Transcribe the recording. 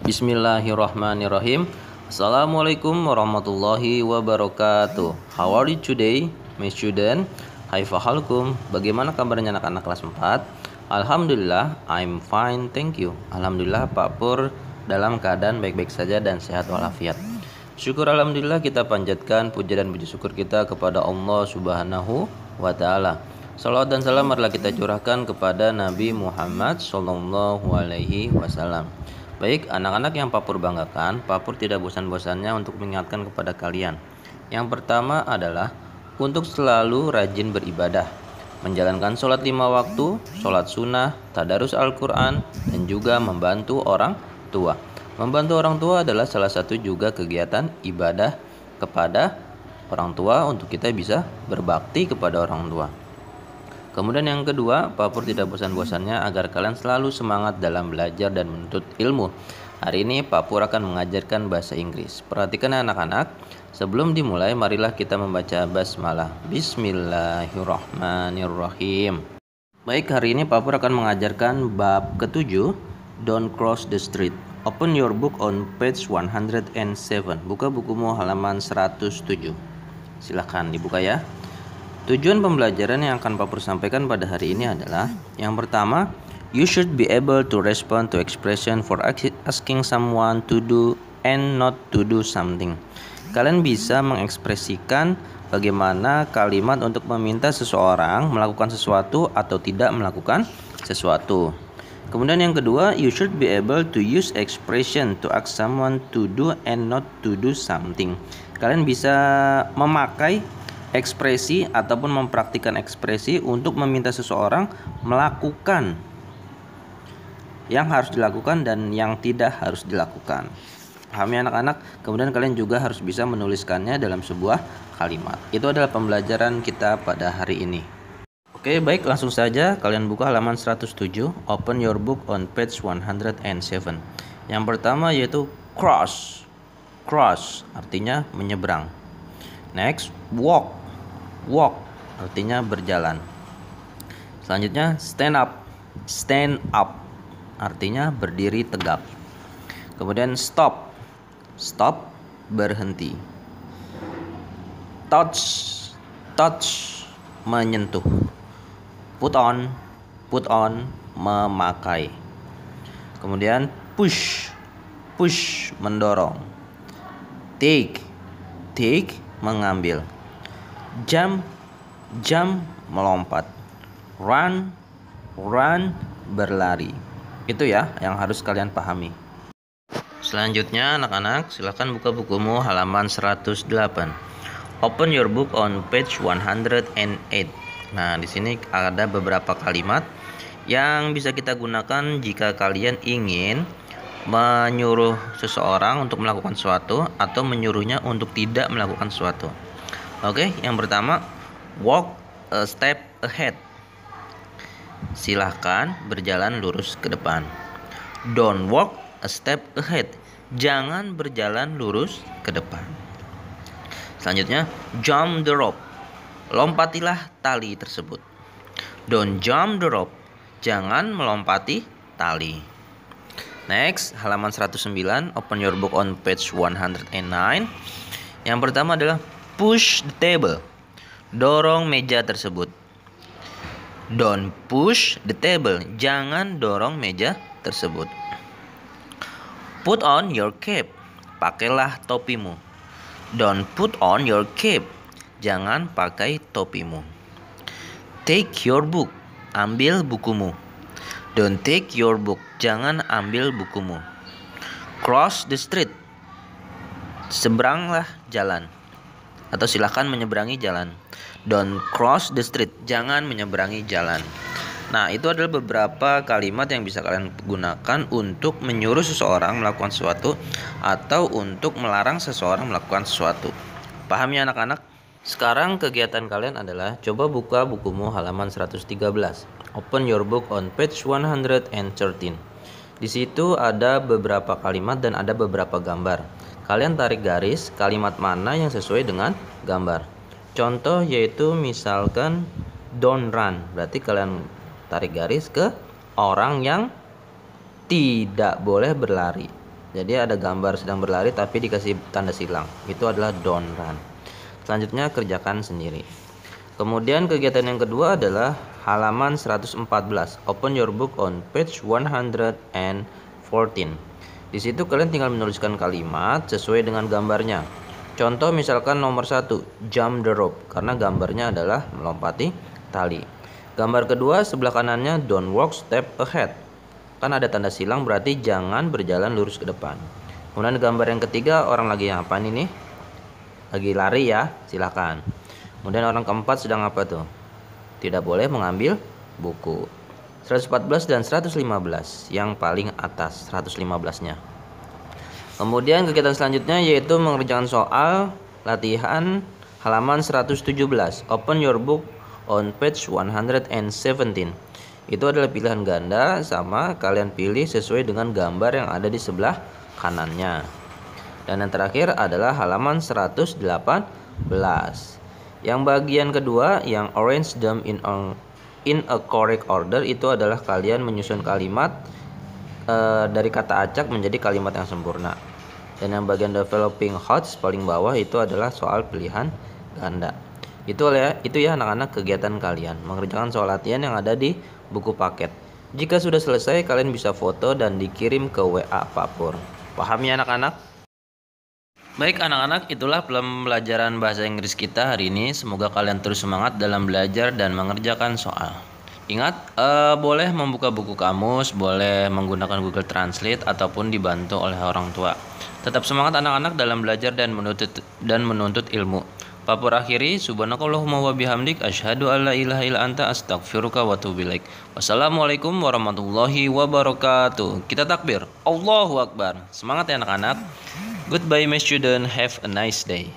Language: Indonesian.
Bismillahirrahmanirrahim. Assalamualaikum warahmatullahi wabarakatuh. How are you today, my student? Hai fahalkum. Bagaimana kabarnya anak-anak kelas 4? Alhamdulillah, I'm fine, thank you. Alhamdulillah Pak Pur dalam keadaan baik-baik saja dan sehat walafiat. Syukur alhamdulillah, kita panjatkan puja dan puji syukur kita kepada Allah Subhanahu wa taala. Salawat dan salam marilah kita curahkan kepada Nabi Muhammad sallallahu alaihi wasallam. Baik, anak-anak yang Pak Pur banggakan, Pak Pur tidak bosan-bosannya untuk mengingatkan kepada kalian. Yang pertama adalah untuk selalu rajin beribadah, menjalankan sholat 5 waktu, sholat sunnah, tadarus Al-Quran, dan juga membantu orang tua. Membantu orang tua adalah salah satu juga kegiatan ibadah kepada orang tua untuk kita bisa berbakti kepada orang tua. Kemudian yang kedua, Pak Pur tidak bosan-bosannya agar kalian selalu semangat dalam belajar dan menuntut ilmu. Hari ini Pak Pur akan mengajarkan bahasa Inggris. Perhatikan anak-anak, sebelum dimulai marilah kita membaca basmalah. Bismillahirrahmanirrahim. Baik, hari ini Pak Pur akan mengajarkan bab ke-7, Don't Cross the Street. Open your book on page 107. Buka bukumu halaman 107. Silahkan dibuka ya. Tujuan pembelajaran yang akan Pak Pur sampaikan pada hari ini adalah yang pertama, you should be able to respond to expression for asking someone to do and not to do something. Kalian bisa mengekspresikan bagaimana kalimat untuk meminta seseorang melakukan sesuatu atau tidak melakukan sesuatu. Kemudian yang kedua, you should be able to use expression to ask someone to do and not to do something. Kalian bisa memakai ekspresi ataupun mempraktikkan ekspresi untuk meminta seseorang melakukan yang harus dilakukan dan yang tidak harus dilakukan. Pahami anak-anak? Kemudian kalian juga harus bisa menuliskannya dalam sebuah kalimat. Itu adalah pembelajaran kita pada hari ini. Oke, baik, langsung saja kalian buka halaman 107. Open your book on page 107. Yang pertama yaitu cross. Cross artinya menyeberang. Next, walk. Walk artinya berjalan. Selanjutnya stand up. Stand up artinya berdiri tegap. Kemudian stop. Stop berhenti. Touch. Touch menyentuh. Put on. Put on memakai. Kemudian push. Push mendorong. Take. Take mengambil. Jump, jump melompat. Run, run berlari. Itu ya yang harus kalian pahami. Selanjutnya anak-anak silakan buka bukumu halaman 108. Open your book on page 108. Nah, di sini ada beberapa kalimat yang bisa kita gunakan jika kalian ingin menyuruh seseorang untuk melakukan sesuatu atau menyuruhnya untuk tidak melakukan sesuatu. Oke, yang pertama, walk a step ahead. Silahkan berjalan lurus ke depan. Don't walk a step ahead. Jangan berjalan lurus ke depan. Selanjutnya, jump the rope. Lompatilah tali tersebut. Don't jump the rope. Jangan melompati tali. Next, halaman 109. Open your book on page 109. Yang pertama adalah push the table. Dorong meja tersebut. Don't push the table. Jangan dorong meja tersebut. Put on your cape. Pakailah topimu. Don't put on your cape. Jangan pakai topimu. Take your book. Ambil bukumu. Don't take your book. Jangan ambil bukumu. Cross the street. Seberanglah jalan. Atau silahkan menyeberangi jalan. Don't cross the street. Jangan menyeberangi jalan. Nah, itu adalah beberapa kalimat yang bisa kalian gunakan untuk menyuruh seseorang melakukan sesuatu atau untuk melarang seseorang melakukan sesuatu. Paham ya anak-anak? Sekarang kegiatan kalian adalah coba buka bukumu halaman 113. Open your book on page 113. Di situ ada beberapa kalimat dan ada beberapa gambar. Kalian tarik garis kalimat mana yang sesuai dengan gambar. Contoh yaitu misalkan don't run. Berarti kalian tarik garis ke orang yang tidak boleh berlari. Jadi ada gambar sedang berlari tapi dikasih tanda silang. Itu adalah don't run. Selanjutnya kerjakan sendiri. Kemudian kegiatan yang kedua adalah halaman 114. Open your book on page 114. Di situ kalian tinggal menuliskan kalimat sesuai dengan gambarnya. Contoh misalkan nomor 1, jump the rope, karena gambarnya adalah melompati tali. Gambar kedua sebelah kanannya don't walk step ahead. Kan ada tanda silang, berarti jangan berjalan lurus ke depan. Kemudian gambar yang ketiga, orang lagi apa ini? Lagi lari ya, silakan. Kemudian orang keempat sedang apa tuh? Tidak boleh mengambil buku. 114 dan 115, yang paling atas 115-nya. Kemudian kegiatan selanjutnya yaitu mengerjakan soal latihan halaman 117. Open your book on page 117. Itu adalah pilihan ganda, sama kalian pilih sesuai dengan gambar yang ada di sebelah kanannya. Dan yang terakhir adalah halaman 118. Yang bagian kedua, yang arrange them in a correct order, itu adalah kalian menyusun kalimat dari kata acak menjadi kalimat yang sempurna. Dan yang bagian developing thoughts paling bawah itu adalah soal pilihan ganda. Itu ya anak-anak kegiatan kalian mengerjakan soal latihan yang ada di buku paket. Jika sudah selesai, kalian bisa foto dan dikirim ke WA Pak Pur. Paham ya anak-anak? Baik anak-anak, itulah pembelajaran bahasa Inggris kita hari ini. Semoga kalian terus semangat dalam belajar dan mengerjakan soal. Ingat, boleh membuka buku kamus, boleh menggunakan Google Translate ataupun dibantu oleh orang tua. Tetap semangat anak-anak dalam belajar dan menuntut ilmu. Papur akhiri, subhanakallahumma wa bihamdik, asyhadu alla ilaha illa anta, astaghfiruka wa atubu ilaik. Wassalamualaikum warahmatullahi wabarakatuh. Kita takbir, Allahu Akbar. Semangat ya anak-anak. Goodbye my student, have a nice day.